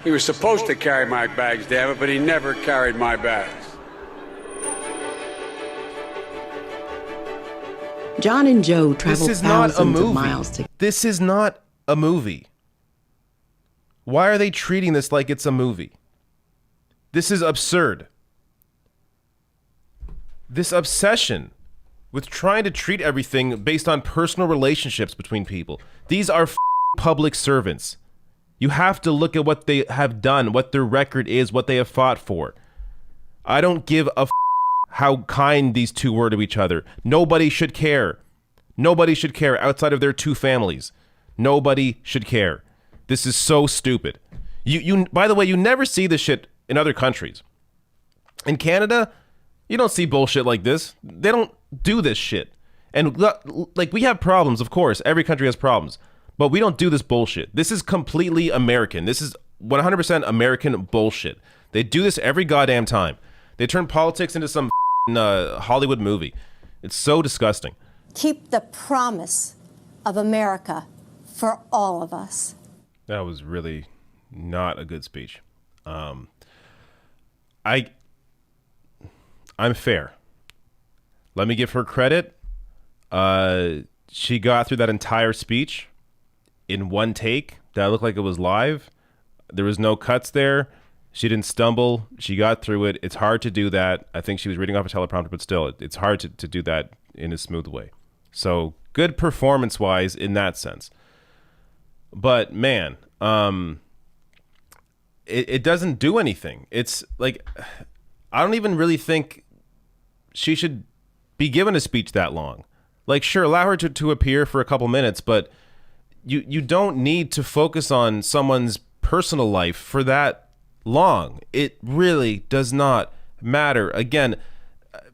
He was supposed to carry my bags, damn it, but he never carried my bags. John and Joe traveled thousands of miles to... This is not a movie. Why are they treating this like it's a movie? This is absurd. This obsession with trying to treat everything based on personal relationships between people. These are public servants. You have to look at what they have done, what their record is, what they have fought for. I don't give a how kind these two were to each other. Nobody should care. Nobody should care outside of their two families. Nobody should care. This is so stupid. You by the way, you never see this shit in other countries. In Canada, you don't see bullshit like this. They don't do this shit. And like, we have problems, of course. Every country has problems. But we don't do this bullshit. This is completely American. This is 100% American bullshit. They do this every goddamn time. They turn politics into some Hollywood movie. It's so disgusting. Keep the promise of America for all of us. That was really not a good speech. I'm fair. Let me give her credit. She got through that entire speech in one take. That looked like it was live. There was no cuts there. She didn't stumble. She got through it. It's hard to do that. I think she was reading off a teleprompter, but still, it's hard to do that in a smooth way. So good performance-wise in that sense. But man, it doesn't do anything. It's like, I don't even really think she should be given a speech that long. Like, sure, allow her to appear for a couple minutes, but you don't need to focus on someone's personal life for that long. It really does not matter. Again,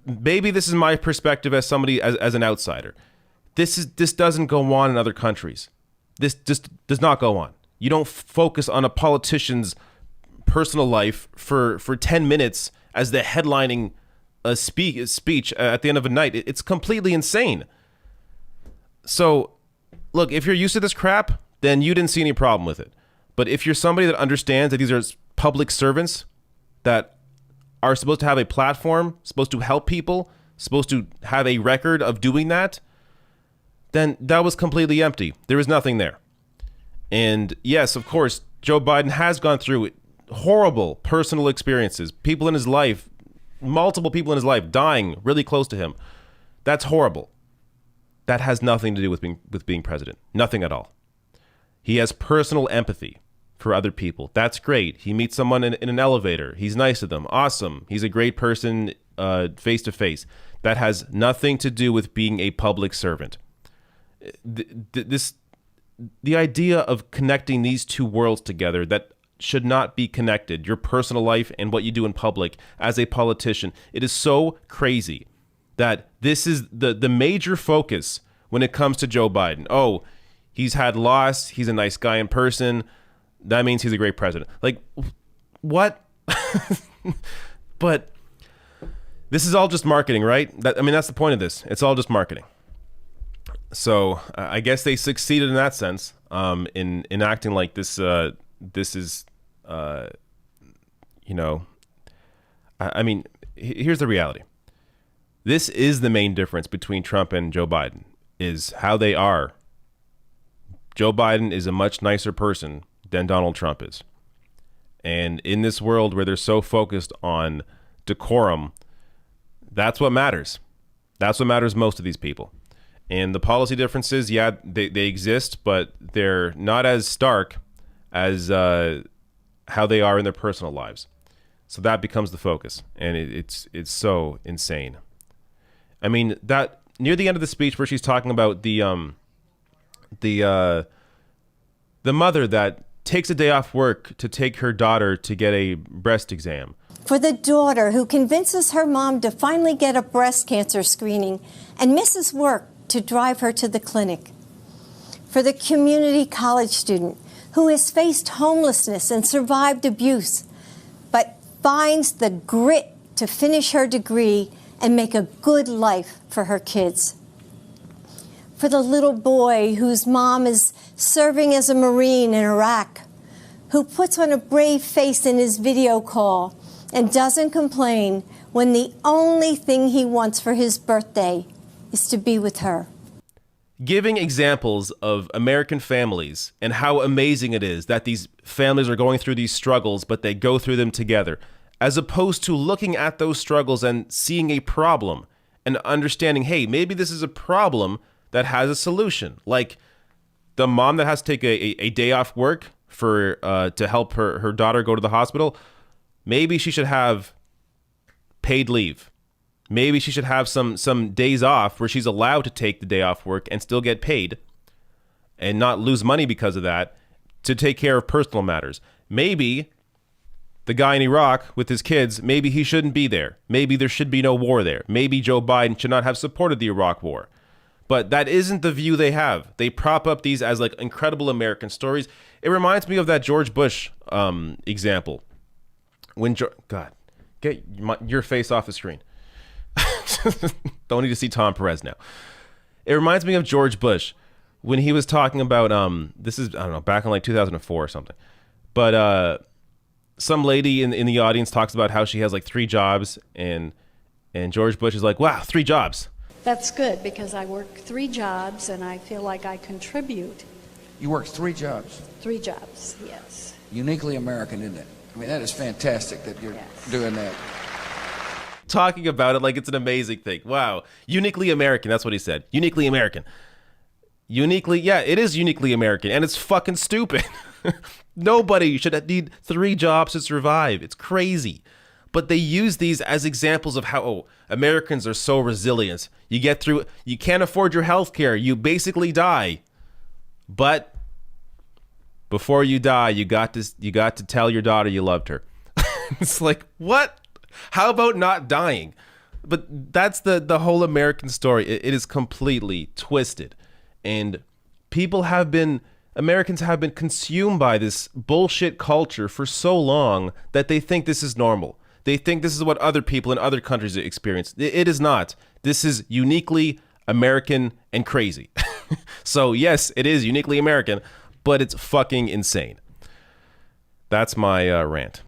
maybe this is my perspective as somebody, as an outsider. This doesn't go on in other countries. This just does not go on. You don't focus on a politician's personal life for 10 minutes as the headlining speech at the end of a night. It's completely insane. So, look, if you're used to this crap, then you didn't see any problem with it. But if you're somebody that understands that these are public servants that are supposed to have a platform, supposed to help people, supposed to have a record of doing that, then that was completely empty. There was nothing there. And yes, of course, Joe Biden has gone through horrible personal experiences. People in his life, multiple people in his life dying really close to him. That's horrible. That has nothing to do with being president. Nothing at all. He has personal empathy for other people. That's great. He meets someone in an elevator. He's nice to them. Awesome. He's a great person face to face. That has nothing to do with being a public servant. The idea of connecting these two worlds together that should not be connected, your personal life and what you do in public as a politician, it is so crazy that this is the major focus when it comes to Joe Biden. Oh, he's had loss. He's a nice guy in person. That means he's a great president. Like, what? But this is all just marketing, right? That's the point of this. It's all just marketing. So I guess they succeeded in that sense, in acting like this. This is, here's the reality. This is the main difference between Trump and Joe Biden, is how they are. Joe Biden is a much nicer person than Donald Trump is. And in this world where they're so focused on decorum, that's what matters. That's what matters most to these people. And the policy differences, yeah, they exist, but they're not as stark as how they are in their personal lives. So that becomes the focus. And it's so insane. I mean, that near the end of the speech where she's talking about the mother that takes a day off work to take her daughter to get a breast exam. For the daughter who convinces her mom to finally get a breast cancer screening and misses work to drive her to the clinic. For the community college student who has faced homelessness and survived abuse, but finds the grit to finish her degree and make a good life for her kids. For the little boy whose mom is serving as a Marine in Iraq, who puts on a brave face in his video call and doesn't complain when the only thing he wants for his birthday is to be with her. Giving examples of American families and how amazing it is that these families are going through these struggles, but they go through them together, as opposed to looking at those struggles and seeing a problem and understanding, hey, maybe this is a problem that has a solution. Like the mom that has to take a day off work for to help her daughter go to the hospital. Maybe she should have paid leave. Maybe she should have some days off where she's allowed to take the day off work and still get paid and not lose money because of that to take care of personal matters. Maybe the guy in Iraq with his kids, maybe he shouldn't be there. Maybe there should be no war there. Maybe Joe Biden should not have supported the Iraq war. But that isn't the view they have. They prop up these as like incredible American stories. It reminds me of that George Bush example. When God, get your face off the screen. Don't need to see Tom Perez now. It reminds me of George Bush when he was talking about this is, I don't know, back in like 2004 or something. But some lady in the audience talks about how she has like 3 jobs, and George Bush is like, wow, 3 jobs. That's good because I work 3 jobs and I feel like I contribute. You work 3 jobs? 3 jobs, yes. Uniquely American, isn't it? I mean, that is fantastic that you're doing that. Talking about it like it's an amazing thing. Wow. Uniquely American. That's what he said. Uniquely American. Uniquely, yeah, it is uniquely American, and it's fucking stupid. Nobody should need 3 jobs to survive. It's crazy. But they use these as examples of how Americans are so resilient. You get through, you can't afford your health care. You basically die. But before you die, you got to tell your daughter you loved her. It's like, what? How about not dying? But that's the whole American story. It is completely twisted. And Americans have been consumed by this bullshit culture for so long that they think this is normal. They think this is what other people in other countries experience. It is not. This is uniquely American and crazy. So yes, it is uniquely American, but it's fucking insane. That's my rant.